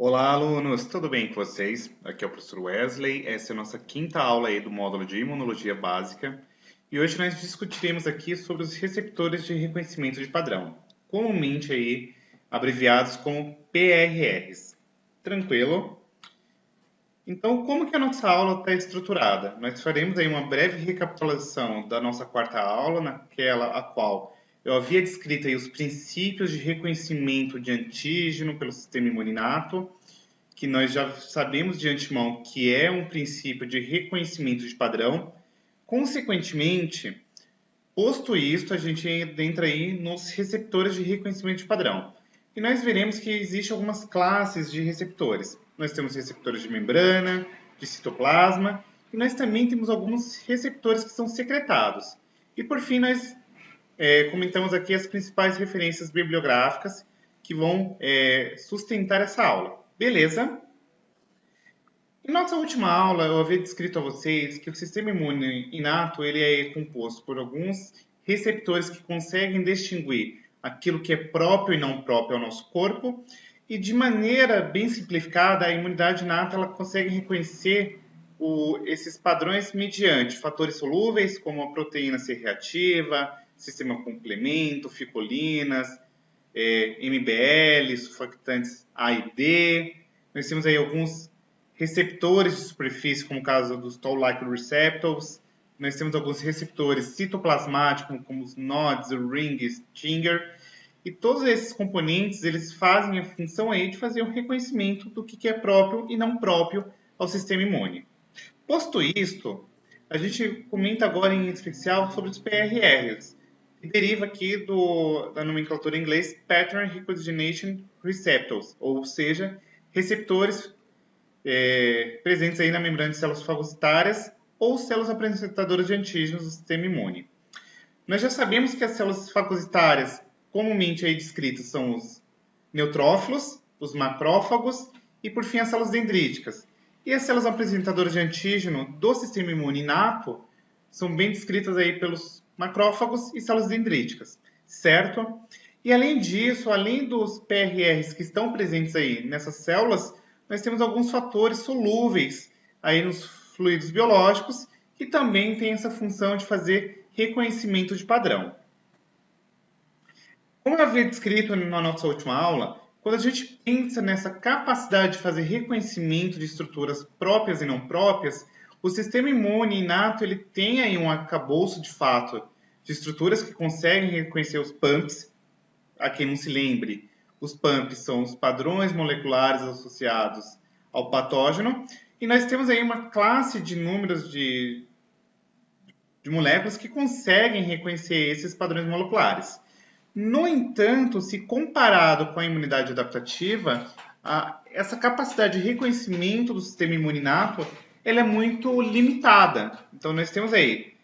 Olá, alunos! Tudo bem com vocês? Aqui é o professor Wesley. Essa é a nossa quinta aula aí do módulo de Imunologia Básica. E hoje nós discutiremos aqui sobre os receptores de reconhecimento de padrão, comumente aí abreviados como PRRs. Tranquilo? Então, como que a nossa aula está estruturada? Nós faremos aí uma breve recapitulação da nossa quarta aula, naquela a qual eu havia descrito aí os princípios de reconhecimento de antígeno pelo sistema imune inato, que nós já sabemos de antemão que é um princípio de reconhecimento de padrão. Consequentemente, posto isto, a gente entra aí nos receptores de reconhecimento de padrão. E nós veremos que existem algumas classes de receptores. Nós temos receptores de membrana, de citoplasma, e nós também temos alguns receptores que são secretados. E por fim, nós comentamos aqui as principais referências bibliográficas que vão sustentar essa aula. Beleza? Em nossa última aula, eu havia descrito a vocês que o sistema imune inato ele é composto por alguns receptores que conseguem distinguir aquilo que é próprio e não próprio ao nosso corpo, e de maneira bem simplificada, a imunidade inata ela consegue reconhecer esses padrões mediante fatores solúveis, como a proteína C reativa, sistema complemento, ficolinas, MBL, surfactantes A e D. Nós temos aí alguns receptores de superfície, como o caso dos Toll-like receptors. Nós temos alguns receptores citoplasmáticos, como os nodes, rings, Stinger. E todos esses componentes, eles fazem a função aí de fazer um reconhecimento do que é próprio e não próprio ao sistema imune. Posto isto, a gente comenta agora em especial sobre os PRRs, que deriva aqui da nomenclatura em inglês Pattern Recognition Receptors, ou seja, receptores presentes aí na membrana de células fagocitárias ou células apresentadoras de antígenos do sistema imune. Nós já sabemos que as células fagocitárias, comumente aí descritas, são os neutrófilos, os macrófagos e, por fim, as células dendríticas. E as células apresentadoras de antígeno do sistema imune inato são bem descritas aí pelos macrófagos e células dendríticas, certo? E além disso, além dos PRRs que estão presentes aí nessas células, nós temos alguns fatores solúveis aí nos fluidos biológicos que também têm essa função de fazer reconhecimento de padrão. Como eu havia descrito na nossa última aula, quando a gente pensa nessa capacidade de fazer reconhecimento de estruturas próprias e não próprias, o sistema imune inato ele tem aí um arcabouço de fato de estruturas que conseguem reconhecer os PAMPs. A quem não se lembre, os PAMPs são os padrões moleculares associados ao patógeno, e nós temos aí uma classe de números de moléculas que conseguem reconhecer esses padrões moleculares. No entanto, se comparado com a imunidade adaptativa, essa capacidade de reconhecimento do sistema imune inato ela é muito limitada. Então, nós temos aí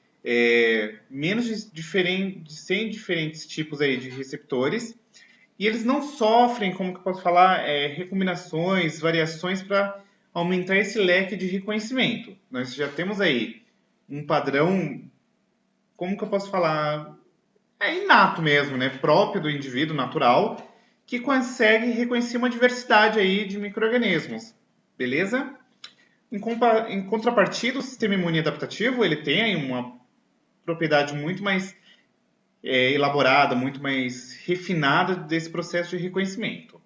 menos de 100 diferentes tipos aí de receptores, e eles não sofrem, como que eu posso falar, recombinações, variações para aumentar esse leque de reconhecimento. Nós já temos aí um padrão, como que eu posso falar, inato mesmo, né? Próprio do indivíduo natural, que consegue reconhecer uma diversidade aí de micro-organismos, beleza? Em contrapartida, o sistema imune adaptativo ele tem aí uma propriedade muito mais elaborada, muito mais refinada desse processo de reconhecimento.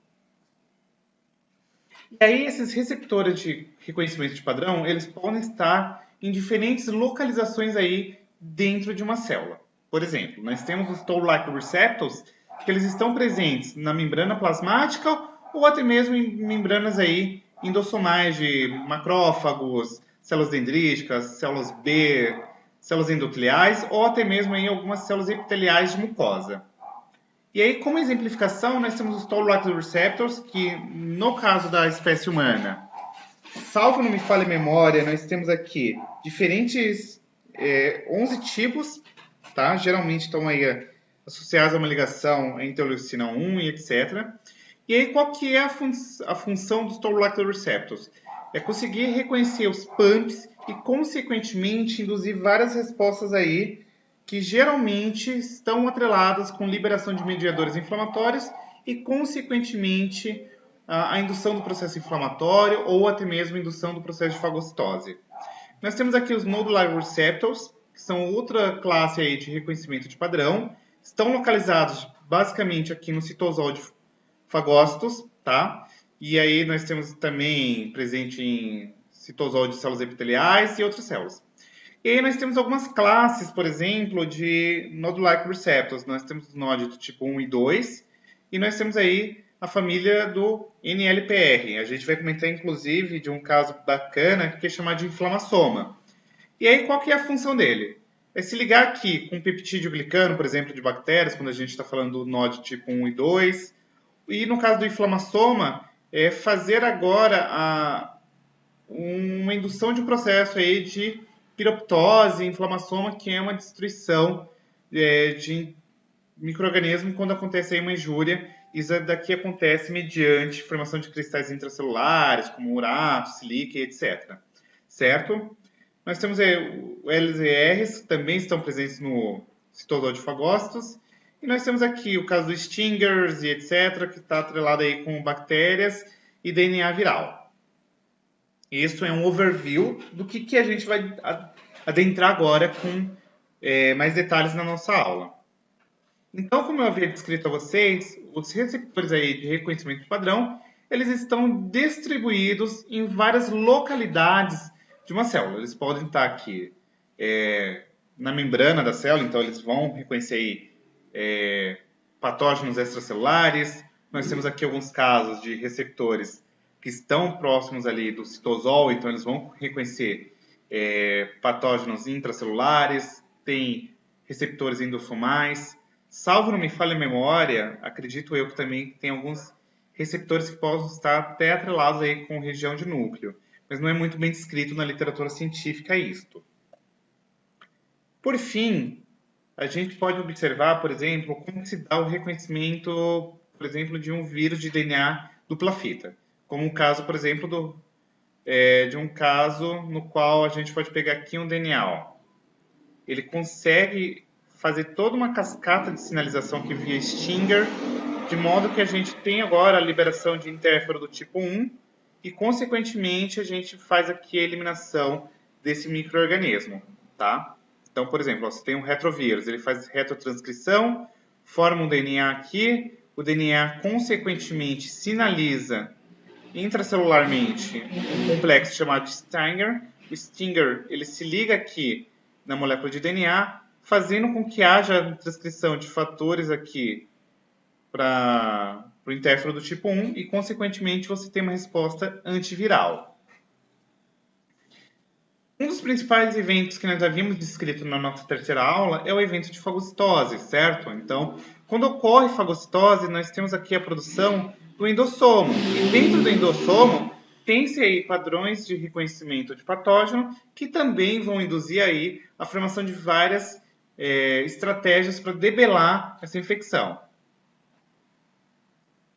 E aí esses receptores de reconhecimento de padrão, eles podem estar em diferentes localizações aí dentro de uma célula. Por exemplo, nós temos os Toll-like receptors, que eles estão presentes na membrana plasmática ou até mesmo em membranas aí endossomais de macrófagos, células dendríticas, células B, células endoteliais ou até mesmo em algumas células epiteliais de mucosa. E aí, como exemplificação, nós temos os Toll-like receptors, que no caso da espécie humana, salvo não me falha a memória, nós temos aqui diferentes 11 tipos, tá? Geralmente estão aí associados a uma ligação à interleucina 1 e etc. E aí, qual que é a função dos Toll-like receptors? É conseguir reconhecer os PAMPs e, consequentemente, induzir várias respostas aí que geralmente estão atreladas com liberação de mediadores inflamatórios e, consequentemente, a indução do processo inflamatório ou até mesmo a indução do processo de fagocitose. Nós temos aqui os Nodular Receptors, que são outra classe aí de reconhecimento de padrão. Estão localizados basicamente aqui no citosol de fagócitos, tá? E aí nós temos também presente em citosol de células epiteliais e outras células. E aí nós temos algumas classes, por exemplo, de Node-like Receptors. Nós temos os nodes do tipo 1 e 2, e nós temos aí a família do NLPR. A gente vai comentar, inclusive, de um caso bacana que é chamado de inflamassoma. E aí, qual que é a função dele? É se ligar aqui com um peptídeo glicano, por exemplo, de bactérias, quando a gente está falando do node tipo 1 e 2. E no caso do inflamassoma, é fazer agora uma indução de um processo aí de piroptose, inflamassoma, que é uma destruição de micro-organismo quando acontece aí uma injúria. Isso daqui acontece mediante formação de cristais intracelulares, como urato, sílica, etc. Certo? Nós temos os LZRs, que também estão presentes no citosol de fagócitos. E nós temos aqui o caso dos stingers e etc., que está atrelado aí com bactérias e DNA viral. Isso é um overview do que a gente vai adentrar agora com mais detalhes na nossa aula. Então, como eu havia descrito a vocês, os receptores aí de reconhecimento de padrão, eles estão distribuídos em várias localidades de uma célula. Eles podem estar aqui na membrana da célula, então eles vão reconhecer aí, patógenos extracelulares. Nós temos aqui alguns casos de receptores que estão próximos ali do citosol, então eles vão reconhecer patógenos intracelulares, tem receptores endosomais. Salvo não me falha a memória, acredito eu que também tem alguns receptores que possam estar até atrelados aí com região de núcleo, mas não é muito bem descrito na literatura científica isto. Por fim, a gente pode observar, por exemplo, como se dá o reconhecimento, por exemplo, de um vírus de DNA dupla fita, como um caso, por exemplo, de um caso no qual a gente pode pegar aqui um DNA. Ó. Ele consegue fazer toda uma cascata de sinalização aqui via Stinger, de modo que a gente tem agora a liberação de interfero do tipo 1 e, consequentemente, a gente faz aqui a eliminação desse micro-organismo, tá? Então, por exemplo, você tem um retrovírus, ele faz retrotranscrição, forma um DNA aqui, o DNA, consequentemente, sinaliza intracelularmente um complexo chamado de Stinger. O Stinger, ele se liga aqui na molécula de DNA, fazendo com que haja transcrição de fatores aqui para o interfero do tipo 1 e, consequentemente, você tem uma resposta antiviral. Um dos principais eventos que nós havíamos descrito na nossa terceira aula é o evento de fagocitose, certo? Então, quando ocorre fagocitose, nós temos aqui a produção do endossomo. E dentro do endossomo, tem-se aí padrões de reconhecimento de patógeno que também vão induzir aí a formação de várias estratégias para debelar essa infecção.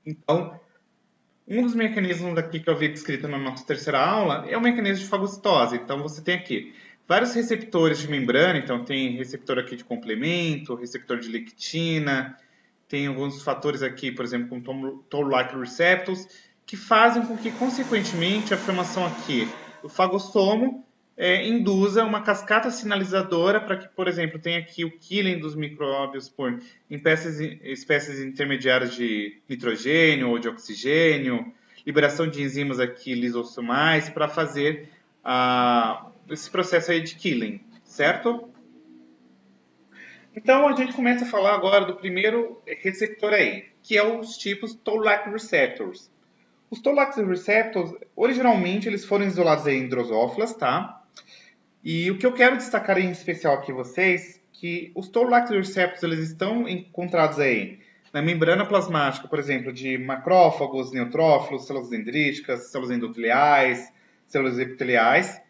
Então, um dos mecanismos aqui que eu havia descrito na nossa terceira aula é o mecanismo de fagocitose. Então, você tem aqui vários receptores de membrana. Então, tem receptor aqui de complemento, receptor de lectina, tem alguns fatores aqui, por exemplo, como Toll-like receptors, que fazem com que, consequentemente, a formação aqui do fagossomo induza uma cascata sinalizadora para que, por exemplo, tenha aqui o killing dos micróbios em espécies intermediárias de nitrogênio ou de oxigênio, liberação de enzimas aqui lisossomais para fazer esse processo aí de killing, certo? Então, a gente começa a falar agora do primeiro receptor aí, que é os tipos Toll-like receptors. Os Toll-like receptors, originalmente, eles foram isolados aí em drosófilas, tá? E o que eu quero destacar em especial aqui vocês, que os Toll-like receptors eles estão encontrados aí na membrana plasmática, por exemplo, de macrófagos, neutrófilos, células dendríticas, células endoteliais, células epiteliais.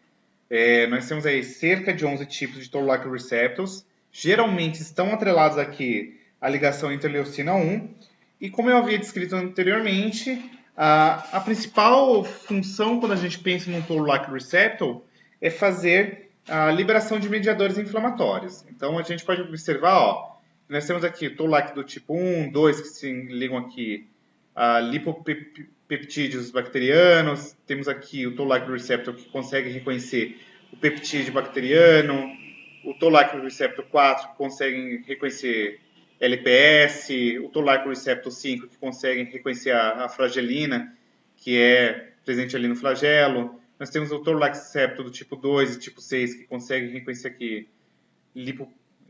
Nós temos aí cerca de 11 tipos de Toll-like receptors. Geralmente estão atrelados aqui à ligação interleucina 1. E como eu havia descrito anteriormente, a principal função quando a gente pensa num Toll-like receptor é fazer a liberação de mediadores inflamatórios. Então, a gente pode observar, ó, nós temos aqui o Toll-like do tipo 1, 2, que se ligam aqui a lipopeptídeos peptídeos bacterianos, temos aqui o Toll-like receptor que consegue reconhecer o peptídeo bacteriano, o Toll-like receptor 4 que consegue reconhecer LPS, o Toll-like receptor 5 que consegue reconhecer a flagelina, que é presente ali no flagelo. Nós temos o Toll-like receptor do tipo 2 e tipo 6 que consegue reconhecer aqui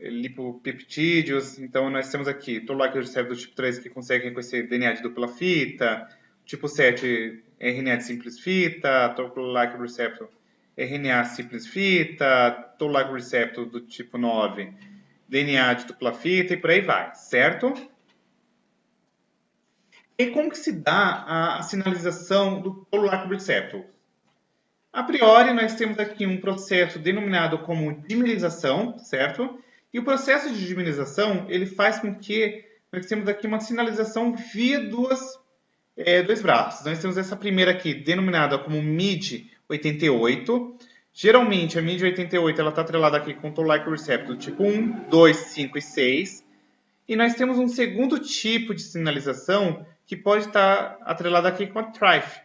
lipopeptídeos. Então, nós temos aqui Toll-like receptor do tipo 3 que consegue reconhecer DNA de dupla fita, tipo 7 RNA de simples fita, Toll-like receptor RNA simples fita, Toll-like receptor do tipo 9 DNA de dupla fita e por aí vai, certo? E como que se dá a sinalização do Toll-like receptor? A priori, nós temos aqui um processo denominado como dimerização, certo? E o processo de dimerização, ele faz com que nós temos aqui uma sinalização via dois braços. Nós temos essa primeira aqui, denominada como MID88. Geralmente, a MID88 está atrelada aqui com o Toll-like receptor do tipo 1, 2, 5 e 6. E nós temos um segundo tipo de sinalização que pode estar atrelada aqui com a TRIF,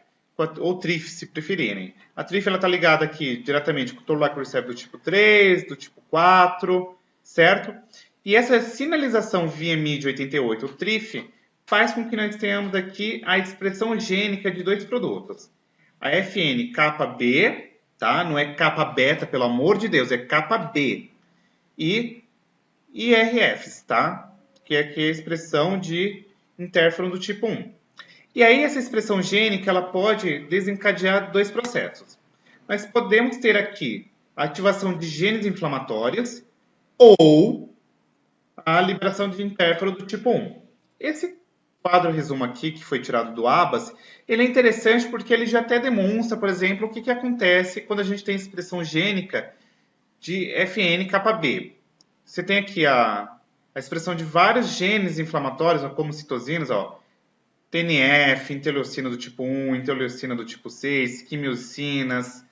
ou TRIF, se preferirem. A TRIF está ligada aqui diretamente com o Toll-like receptor do tipo 3, do tipo 4, certo? E essa sinalização via MID88, o TRIF, faz com que nós tenhamos aqui a expressão gênica de dois produtos. A FN-KB, tá? Não é kappa-beta, pelo amor de Deus, é kappa-B. E IRFs, tá? Que é aqui a expressão de interferon do tipo 1. E aí essa expressão gênica ela pode desencadear dois processos. Nós podemos ter aqui a ativação de genes inflamatórias ou a liberação de interferon do tipo 1. Esse quadro resumo aqui, que foi tirado do ABAS, ele é interessante porque ele já até demonstra, por exemplo, o que acontece quando a gente tem expressão gênica de FN-KB. Você tem aqui a expressão de vários genes inflamatórios, como citosinas, ó, TNF, interleucina do tipo 1, interleucina do tipo 6, quimiosinas.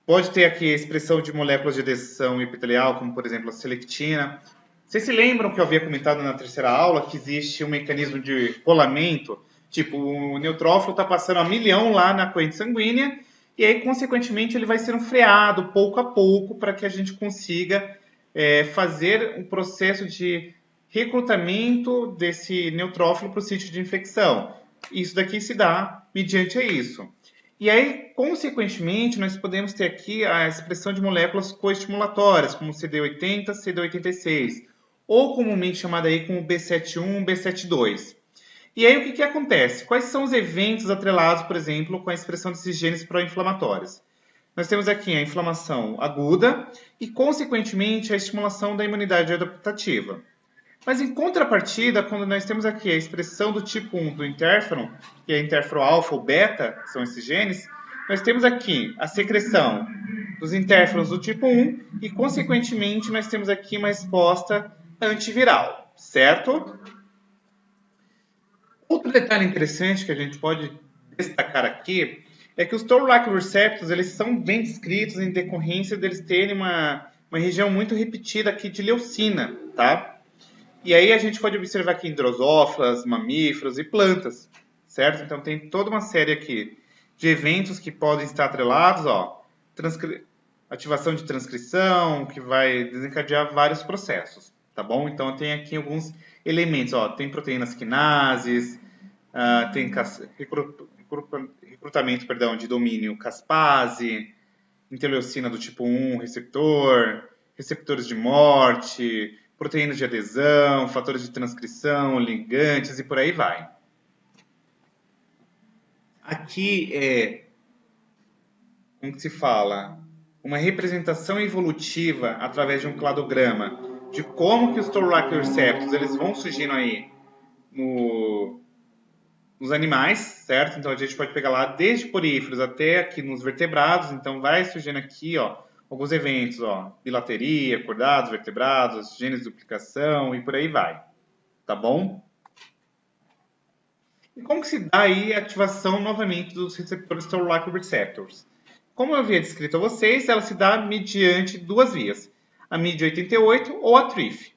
Pode ter aqui a expressão de moléculas de adesão epitelial, como por exemplo a selectina. Vocês se lembram que eu havia comentado na terceira aula que existe um mecanismo de rolamento? Tipo, o neutrófilo está passando a 1.000.000 lá na corrente sanguínea e aí, consequentemente, ele vai sendo freado pouco a pouco para que a gente consiga fazer um processo de recrutamento desse neutrófilo para o sítio de infecção. Isso daqui se dá mediante isso. E aí, consequentemente, nós podemos ter aqui a expressão de moléculas coestimulatórias, como CD80, CD86, ou comumente chamada aí como B71, B72. E aí, o que acontece? Quais são os eventos atrelados, por exemplo, com a expressão desses genes pró-inflamatórios? Nós temos aqui a inflamação aguda e, consequentemente, a estimulação da imunidade adaptativa. Mas, em contrapartida, quando nós temos aqui a expressão do tipo 1 do interferon, que é interferon alfa ou beta, que são esses genes, nós temos aqui a secreção dos interferons do tipo 1 e, consequentemente, nós temos aqui uma resposta antiviral, certo? Outro detalhe interessante que a gente pode destacar aqui é que os Toll-like receptors eles são bem descritos em decorrência deles terem uma região muito repetida aqui de leucina, tá? E aí a gente pode observar aqui em drosófilas, mamíferos e plantas, certo? Então tem toda uma série aqui de eventos que podem estar atrelados, ó, ativação de transcrição, que vai desencadear vários processos, tá bom? Então tem aqui alguns elementos, ó, tem proteínas quinases, tem recrutamento, de domínio caspase, interleucina do tipo 1, receptores de morte, proteínas de adesão, fatores de transcrição, ligantes e por aí vai. Aqui é, como se fala, uma representação evolutiva através de um cladograma de como que os Toll-like receptors eles vão surgindo aí nos animais, certo? Então a gente pode pegar lá desde poríferos até aqui nos vertebrados, então vai surgindo aqui, ó, alguns eventos, ó, bilateria, cordados, vertebrados, genes de duplicação e por aí vai, tá bom? E como que se dá aí a ativação novamente dos receptores Toll-like receptors? Como eu havia descrito a vocês, ela se dá mediante duas vias, a MID88 ou a TRIF.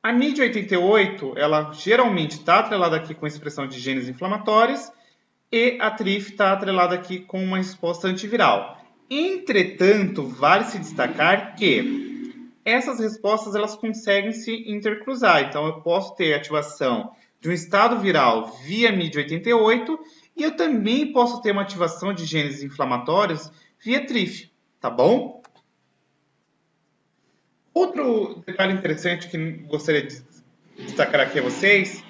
A MID88, ela geralmente está atrelada aqui com a expressão de genes inflamatórios e a TRIF está atrelada aqui com uma resposta antiviral. Entretanto, vale se destacar que essas respostas elas conseguem se intercruzar. Então, eu posso ter ativação de um estado viral via MID88 e eu também posso ter uma ativação de genes inflamatórios via TRIF, tá bom? Outro detalhe interessante que gostaria de destacar aqui a vocês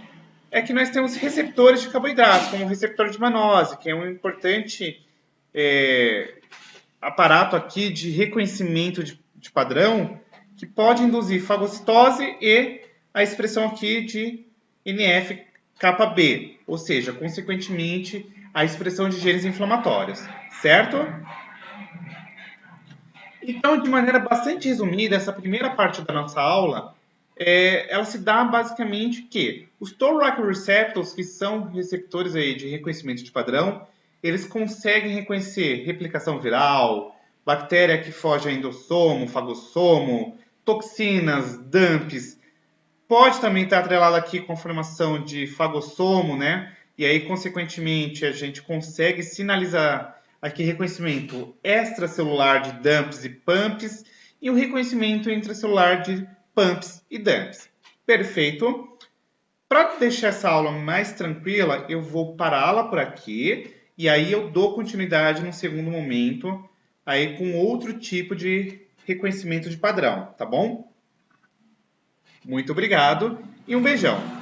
é que nós temos receptores de carboidratos, como o receptor de manose, que é um importante aparato aqui de reconhecimento de padrão que pode induzir fagocitose e a expressão aqui de NF-κB, ou seja, consequentemente, a expressão de genes inflamatórios, certo? Então, de maneira bastante resumida, essa primeira parte da nossa aula, ela se dá basicamente que os Toll-like receptors, que são receptores aí de reconhecimento de padrão, eles conseguem reconhecer replicação viral, bactéria que foge a endossomo, fagossomo, toxinas, dumps. Pode também estar atrelado aqui com a formação de fagossomo, né? E aí, consequentemente, a gente consegue sinalizar aqui reconhecimento extracelular de dumps e pumps e o reconhecimento intracelular de pumps e dumps. Perfeito? Para deixar essa aula mais tranquila, eu vou pará-la por aqui e aí eu dou continuidade no segundo momento aí com outro tipo de reconhecimento de padrão, tá bom? Muito obrigado e um beijão!